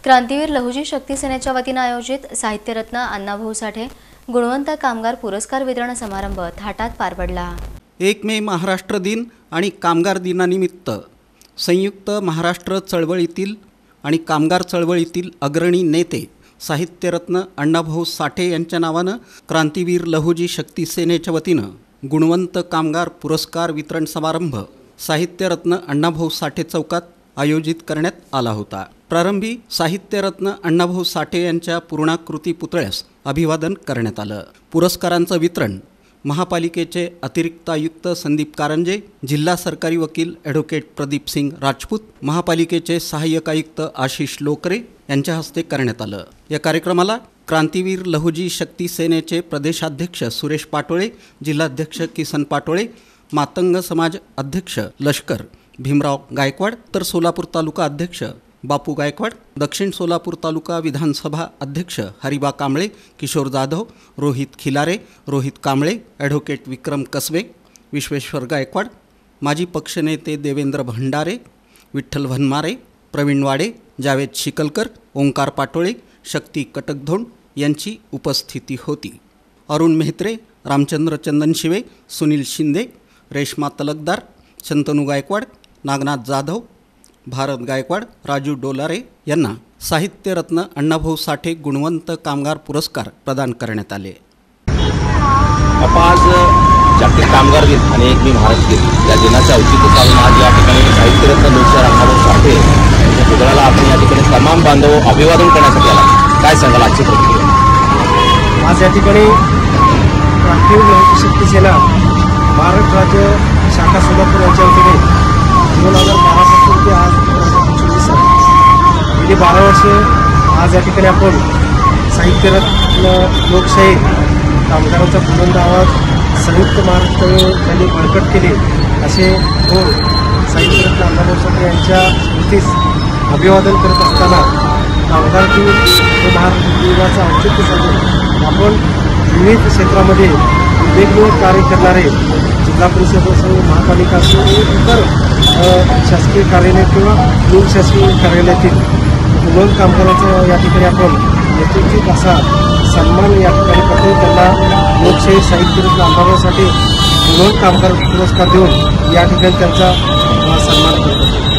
क्रांतीवीर लहुजी शक्ती सेनेच्या वतीने आयोजित साहित्यरत्न अण्णाभाऊ साठे गुणवंत कामगार पुरस्कार वितरण समारंभ थाटात पार पडला। 1 मे महाराष्ट्र दिन आणि कामगार दिनानिमित्त संयुक्त महाराष्ट्र चळवळीतील आणि कामगार चळवळीतील अग्रणी नेते साहित्यरत्न अण्णाभाऊ साठे यांच्या नावाने क्रांतीवीर लहुजी शक्ती सेनेच्या वतीने गुणवंत कामगार पुरस्कार वितरण समारंभ साहित्यरत्न अण्णाभाऊ साठे चौकात आयोजित करण्यात आला होता। प्रारंभी साहित्यरत्न अण्णाभाऊ साठे यांच्या पूर्णाकृती पुतळ्यास अभिवादन करण्यात आलं। पुरस्कारांचं वितरण महापालिकेचे अतिरिक्त आयुक्त संदीप कारंजे, जिल्हा सरकारी वकील ॲडव्होकेट प्रदीप सिंग राजपूत, महापालिकेचे सहाय्यक आयुक्त आशिष लोकरे यांच्या हस्ते करण्यात आलं। या कार्यक्रमाला क्रांतीवीर लहुजी शक्ती सेनेचे प्रदेशाध्यक्ष सुरेश पाटोळे, जिल्हाध्यक्ष किसन पाटोळे, मातंग समाज अध्यक्ष लष्कर भीमराव गायकवाड, तर सोलापूर तालुका अध्यक्ष बापू गायकवाड, दक्षिण सोलापूर तालुका विधानसभा अध्यक्ष हरिबा कांबळे, किशोर जाधव, रोहित खिलारे, रोहित कांबळे, ॲडव्होकेट विक्रम कसबे, विश्वेश्वर गायकवाड, माजी पक्षनेते देवेंद्र भंडारे, विठ्ठल भनमारे, प्रवीण वाडे, जावेद शिकलकर, ओंकार पाटोळे, शक्ती कटकधोंड यांची उपस्थिती होती। अरुण मेहत्रे, रामचंद्र चंदनशिवे, सुनील शिंदे, रेश्मा तलकदार, शंतनू गायकवाड, नागनाथ जाधव, भारत गायकवाड, राजू डोलारे यांना साहित्यरत्न अण्णाभाऊ साठे गुणवंत कामगार पुरस्कार प्रदान करण्यात आले। आज जागतिक कामगार दिन आणि 1 मे महाराष्ट्र दिन या दिनाच्या औचित्य साधून आज या ठिकाणी साहित्यरत्न अण्णाभाऊ साठे यांच्या पुतळ्याला आपण या ठिकाणी तमाम बांधव अभिवादन करण्यासाठी आला। काय सांगाल आजची प्रतिक्रिया? आज या ठिकाणी क्रांतीवीर लहुजी शक्ती सेना महाराष्ट्र राज्य शाखा सोलापूर यांच्या वतीने 2012 पासून ते आज 2024 गेली 12 वर्षे आज या ठिकाणी आपण साहित्यरत्न लोकशाही कामगारांचा बुलंद आवाज संयुक्त महाराष्ट्र यांनी बळकट केले असे साहित्यरत्न अण्णाभाऊ साठे यांच्या स्मृतीस अभिवादन करत असताना कामगार दिन महाराष्ट्र दिनाचा औचित्य साधून आपण विविध क्षेत्रामध्ये उल्लेखनीय कार्य करणारे जिल्हा परिषद असो, महापालिका असो, इतर शासकीय कार्यालय किंवा निमशासकीय कार्यालयातील गुणवंत कामगारांचा या ठिकाणी आपण यथोचित असा सन्मान या ठिकाणी करतो। त्यांना लोकशाही साहित्यरत्न अण्णाभाऊ साठे गुणवंत कामगार पुरस्कार देऊन या ठिकाणी त्यांचा सन्मान करतो।